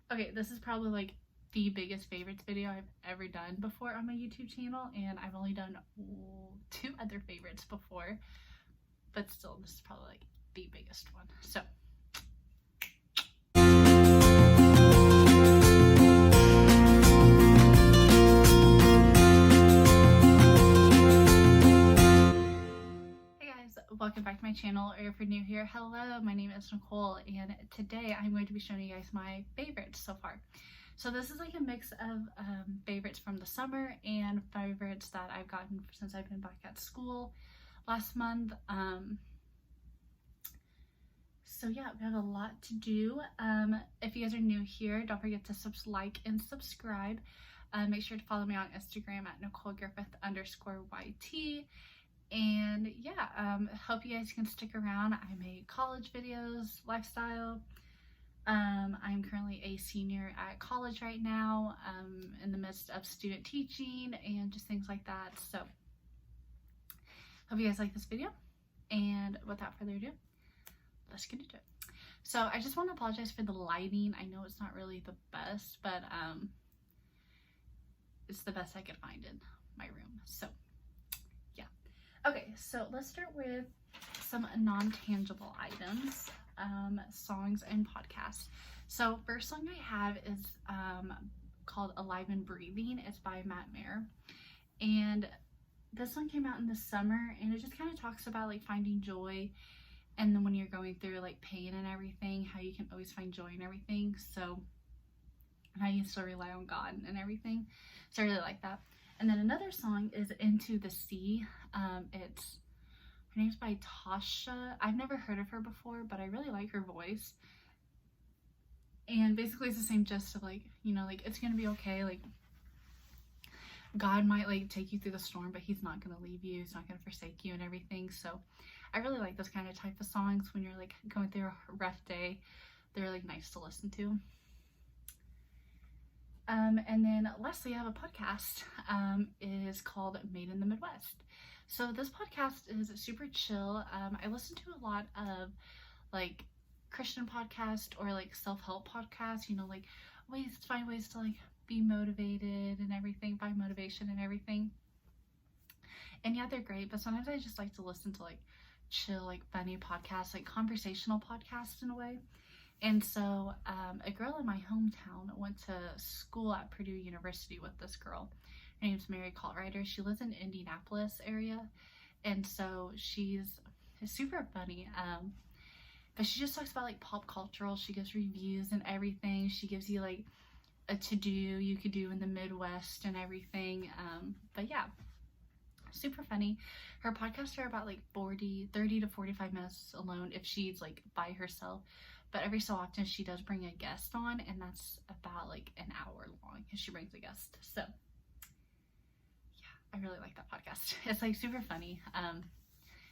Okay, this is probably like the biggest favorites video I've ever done before on my YouTube channel, and I've only done 2 other favorites before, but still this is probably like the biggest one. So welcome back to my channel, or if you're new here, hello, my name is Nicole, and today I'm going to be showing you guys my favorites so far. So this is like a mix of favorites from the summer and favorites that I've gotten since I've been back at school last month. So yeah, we have a lot to do. If you guys are new here, don't forget to like and subscribe. Make sure to follow me on Instagram at NicoleGriffith_YT. And yeah, hope you guys can stick around. I make college videos, lifestyle. I'm currently a senior at college right now, in the midst of student teaching and just things like that. So hope you guys like this video, and without further ado, let's get into it. So I just want to apologize for the lighting. I know it's not really the best, but it's the best I could find in my room. So okay, so let's start with some non-tangible items, songs and podcasts. So first song I have is called Alive and Breathing. It's by Matt Maher. And this one came out in the summer, and it just kind of talks about like finding joy, and then when you're going through like pain and everything, how you can always find joy in everything. So, and how you still rely on God and everything. So I really like that. And then another song is Into the Sea. Her name's by Tasha. I've never heard of her before, but I really like her voice. And basically it's the same gist of like, you know, like it's gonna be okay. Like God might like take you through the storm, but he's not gonna leave you. He's not gonna forsake you and everything. So I really like those kind of type of songs when you're like going through a rough day. They're like nice to listen to. And then lastly, I have a podcast. It is called Made in the Midwest. So this podcast is super chill. I listen to a lot of like Christian podcasts or like self-help podcasts, you know, like find ways to like be motivated and everything, find motivation and everything. And yeah, they're great, but sometimes I just like to listen to like chill, like funny podcasts, like conversational podcasts in a way. And so a girl in my hometown went to school at Purdue University with this girl. Her name's Mary Coltrider. She lives in Indianapolis area. And so she's super funny. But she just talks about like pop cultural. She gives reviews and everything. She gives you like a to-do you could do in the Midwest and everything. But yeah, super funny. Her podcasts are about like 30 to 45 minutes alone if she's like by herself. But every so often she does bring a guest on, and that's about like an hour long if she brings a guest. So yeah, I really like that podcast. It's like super funny.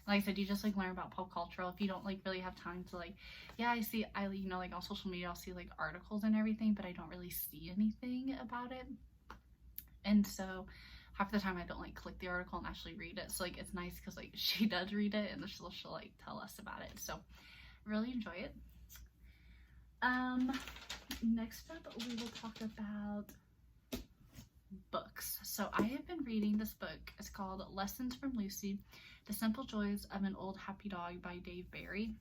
Like I said, you just like learn about pop culture. If you don't like really have time to like, yeah, I you know, like on social media I'll see like articles and everything, but I don't really see anything about it. And so half the time I don't like click the article and actually read it. So like it's nice because like she does read it, and she'll like tell us about it. So really enjoy it. Next up we will talk about books. So I have been reading this book. It's called Lessons from Lucy, The Simple Joys of an Old Happy Dog by Dave Barry.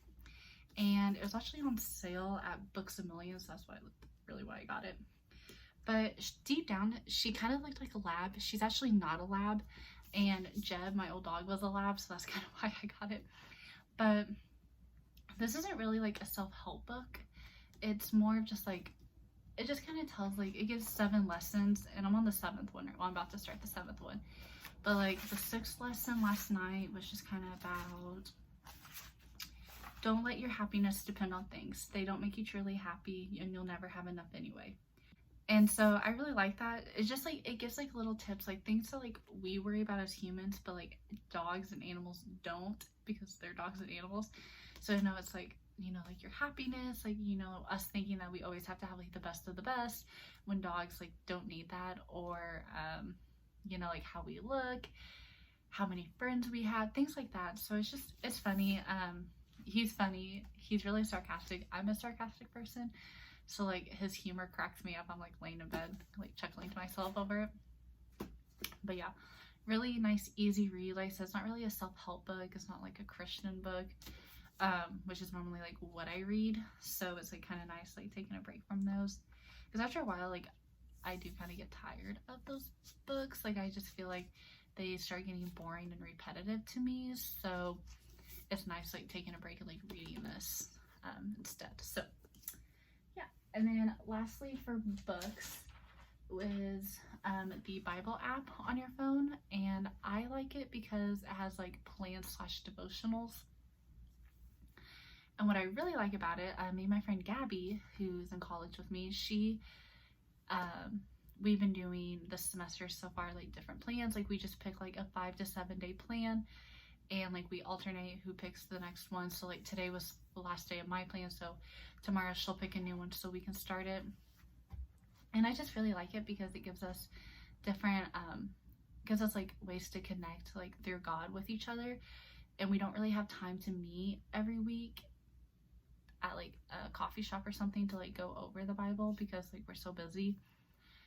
And it was actually on sale at Books A Million, so that's really why I got it. But deep down, she kind of looked like a lab. She's actually not a lab. And Jeb, my old dog, was a lab, so that's kind of why I got it. But this isn't really like a self-help book. It's more of just like, it just kind of tells like, it gives 7 lessons, and I'm on the 7th one. Well, I'm about to start the 7th one. But like the 6th lesson last night was just kind of about, don't let your happiness depend on things. They don't make you truly happy, and you'll never have enough anyway. And so I really like that. It's just like, it gives like little tips, like things that like we worry about as humans, but like dogs and animals don't, because they're dogs and animals. So no, it's like, you know, like your happiness, like, you know, us thinking that we always have to have like the best of the best when dogs like don't need that, or you know, like how we look, how many friends we have, things like that. So it's funny. He's funny, he's really sarcastic. I'm a sarcastic person, So like his humor cracks me up. I'm like laying in bed, like chuckling to myself over it. But yeah, really nice, easy read. Like I said, it's not really a self-help book. It's not like a Christian book, which is normally like what I read. So it's like kind of nice, like taking a break from those. Because after a while, like I do kind of get tired of those books. Like I just feel like they start getting boring and repetitive to me. So it's nice like taking a break and like reading this instead. So yeah. And then lastly for books is the Bible app on your phone, and I like it because it has like plans / devotionals. And what I really like about it, me and my friend Gabby, who's in college with me, we've been doing this semester so far like different plans. Like we just pick like a 5 to 7 day plan, and like we alternate who picks the next one. So like today was the last day of my plan, so tomorrow she'll pick a new one so we can start it. And I just really like it because it gives us different like ways to connect like through God with each other, and we don't really have time to meet every week at like a coffee shop or something to like go over the Bible because like we're so busy.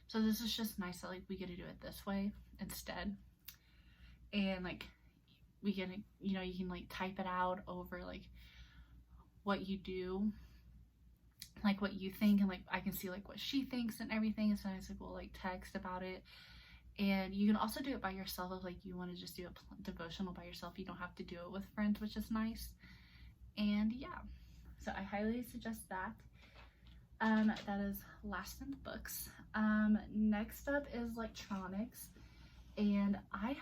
So this is just nice that like we get to do it this way instead. And like we can, you can like type it out over like what you do, like what you think, and like I can see like what she thinks and everything. And sometimes like we'll like text about it. And you can also do it by yourself if like you want to just do a devotional by yourself. You don't have to do it with friends, which is nice. And yeah, so I highly suggest that. That is last in the books. Next up is electronics, and I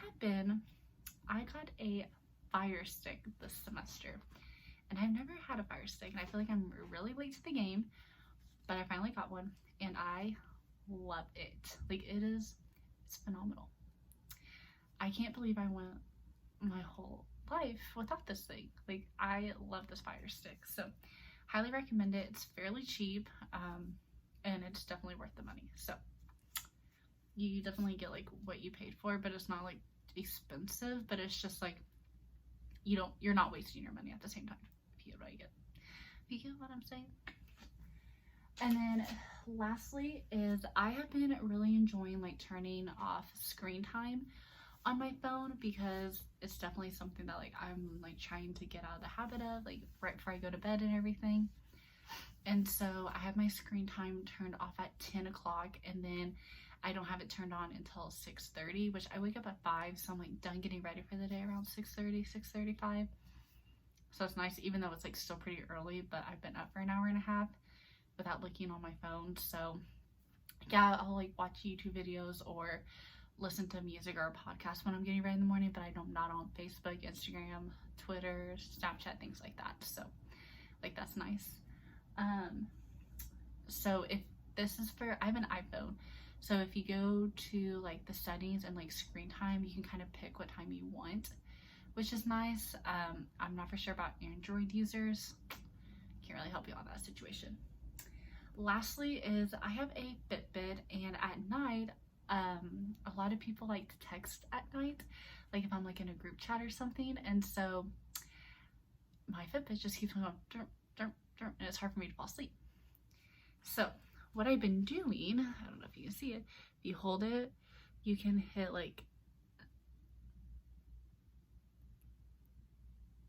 got a Fire Stick this semester, and I've never had a Fire Stick, and I feel like I'm really late to the game, but I finally got one, and I love it. Like it's phenomenal. I can't believe I went my whole life without this thing. Like I love this Fire Stick, so highly recommend it. It's fairly cheap, and it's definitely worth the money. So you definitely get like what you paid for, but it's not like expensive, but it's just like you're not wasting your money at the same time, if you get what I get. If you get what I'm saying. And then lastly is I have been really enjoying like turning off screen time on my phone, because it's definitely something that like I'm like trying to get out of the habit of, like right before I go to bed and everything. And so I have my screen time turned off at 10 o'clock, and then I don't have it turned on until 6:30, which I wake up at 5, so I'm like done getting ready for the day around 6:30, 6:35. So it's nice, even though it's like still pretty early, but I've been up for an hour and a half without looking on my phone. So yeah, I'll like watch YouTube videos or listen to music or a podcast when I'm getting ready in the morning, but I'm not on Facebook, Instagram, Twitter, Snapchat, things like that. So like that's nice. So if this is for, I have an iPhone, so if you go to like the settings and like screen time, you can kind of pick what time you want, which is nice. I'm not for sure about Android users. Can't really help you on that situation. Lastly is I have a Fitbit, and at night, a lot of people like to text at night, like if I'm like in a group chat or something, and so my Fitbit just keeps going derp, derp, derp, and it's hard for me to fall asleep. So what I've been doing, I don't know if you can see it, if you hold it, you can hit like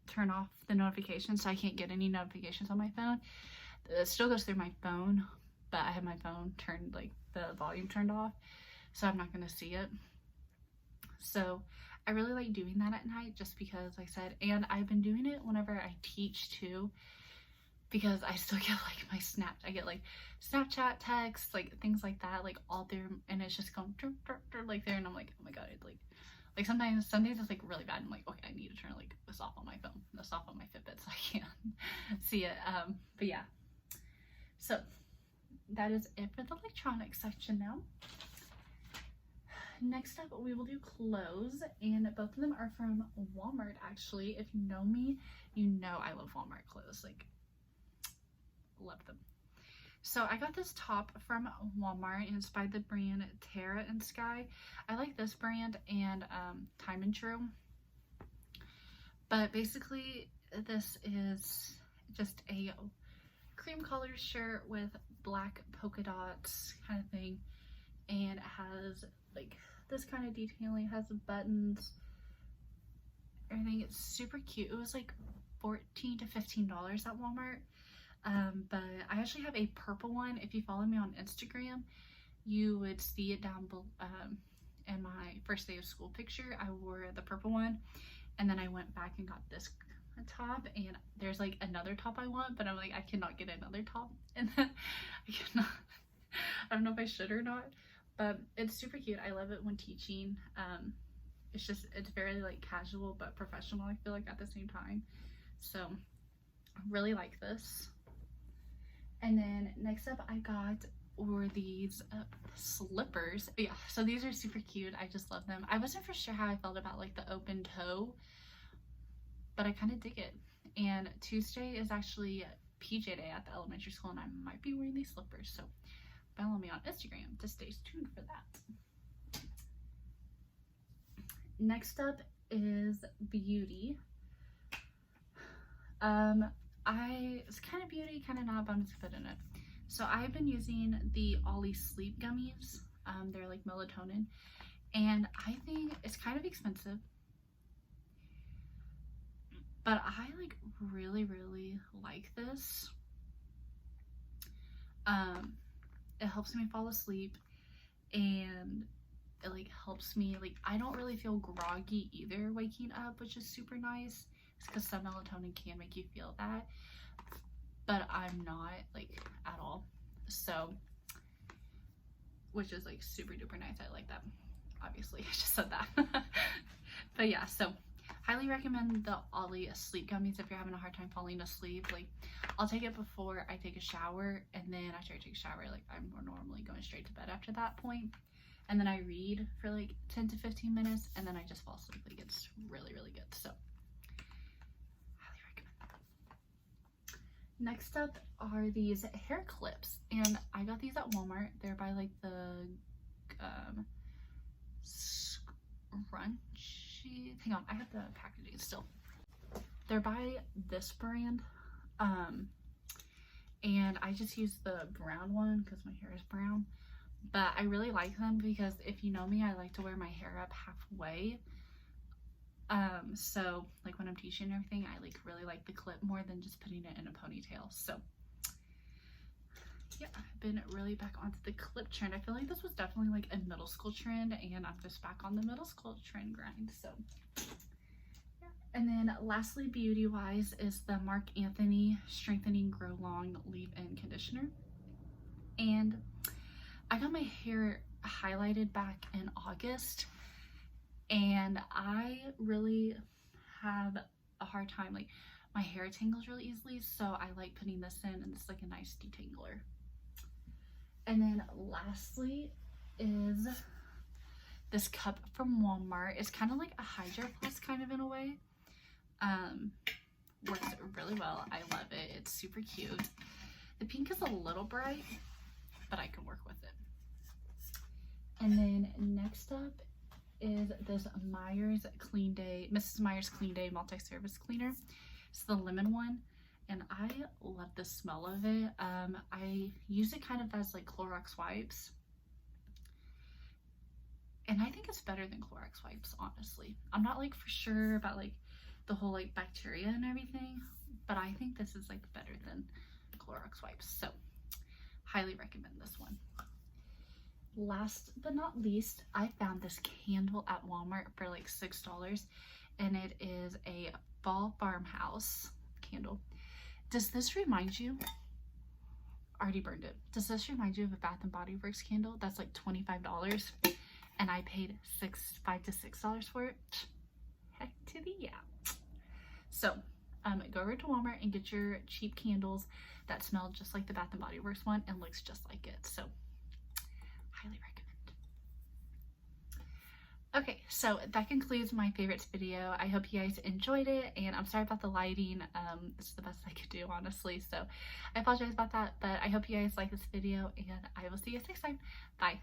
turn off the notifications, so I can't get any notifications on my phone. It still goes through my phone, but I have my phone turned, like the volume turned off, so I'm not going to see it. So I really like doing that at night, just because, like I said, and I've been doing it whenever I teach too, because I still get like I get like Snapchat texts, like things like that, like all through, and it's just going like there, and I'm like, oh my god, like sometimes it's like really bad. I'm like, okay, I need to turn like this off on my phone, this off on my Fitbit, so I can't see it. But yeah, so that is it for the electronics section. Now next up we will do clothes, and both of them are from Walmart. Actually, if you know me, you know I love Walmart clothes, like love them. So I got this top from Walmart, and it's by the brand Terra and Sky. I like this brand and Time and True, but basically this is just a cream colored shirt with black polka dots kind of thing, and it has like this kind of detailing. It has buttons, everything. It's super cute. It was like $14 to $15 at Walmart. But I actually have a purple one. If you follow me on Instagram, you would see it down below. In my first day of school picture, I wore the purple one, and then I went back and got this top, and there's like another top I want, but I'm like, I cannot get another top, and then I cannot. I don't know if I should or not, but it's super cute. I love it when teaching. It's very like casual but professional, I feel like, at the same time. So I really like this. And then next up I got were these slippers. Yeah, so these are super cute. I just love them. I wasn't for sure how I felt about like the open toe, but I kind of dig it. And Tuesday is actually PJ day at the elementary school, and I might be wearing these slippers, so follow me on Instagram to stay tuned for that. Next up is beauty. It's kind of beauty, kind of not, but I'm just put in it. So I've been using the Ollie Sleep gummies. They're like melatonin, and I think it's kind of expensive, but I like really like this. It helps me fall asleep, and it like helps me, like, I don't really feel groggy either waking up, which is super nice. It's because some melatonin can make you feel that, but I'm not like at all. So, which is like super duper nice. I like that. Obviously, I just said that. But yeah, so highly recommend the Ollie sleep gummies if you're having a hard time falling asleep. Like, I'll take it before I take a shower, and then after I take a shower, like, I'm normally going straight to bed after that point. And then I read for like 10 to 15 minutes, and then I just fall asleep. Like, it's really good. So highly recommend that. Next up are these hair clips, and I got these at Walmart. They're by like the Scrunchy. Hang on, I have the packaging still. They're by this brand, and I just use the brown one because my hair is brown. But I really like them because if you know me, I like to wear my hair up halfway. So like when I'm teaching and everything, I like really like the clip more than just putting it in a ponytail. So yeah, I've been really back onto the clip trend. I feel like this was definitely like a middle school trend, and I'm just back on the middle school trend grind. So yeah. And then lastly, beauty wise, is the Marc Anthony Strengthening Grow Long Leave-In Conditioner. And I got my hair highlighted back in August, and I really have a hard time, like, my hair tangles really easily, so I like putting this in, and it's like a nice detangler. And then lastly is this cup from Walmart. It's kind of like a Hydro Plus kind of in a way. Works really well. I love it. It's super cute. The pink is a little bright, but I can work with it. And then next up is this Meyer's Clean Day, Mrs. Meyer's Clean Day multi-service cleaner. It's the lemon one, and I love the smell of it. I use it kind of as like Clorox wipes, and I think it's better than Clorox wipes, honestly. I'm not like for sure about like the whole like bacteria and everything, but I think this is like better than Clorox wipes. So highly recommend this one. Last but not least, I found this candle at Walmart for like $6, and it is a Fall Farmhouse candle. Does this remind you? Already burned it. Does this remind you of a Bath and Body Works candle that's like $25, and I paid $5 to $6 for it? Heck to the yeah. So go over to Walmart and get your cheap candles that smell just like the Bath and Body Works one and looks just like it. So highly recommend. Okay, so that concludes my favorites video. I hope you guys enjoyed it, and I'm sorry about the lighting. It's the best I could do, honestly, so I apologize about that, but I hope you guys like this video, and I will see you guys next time. Bye.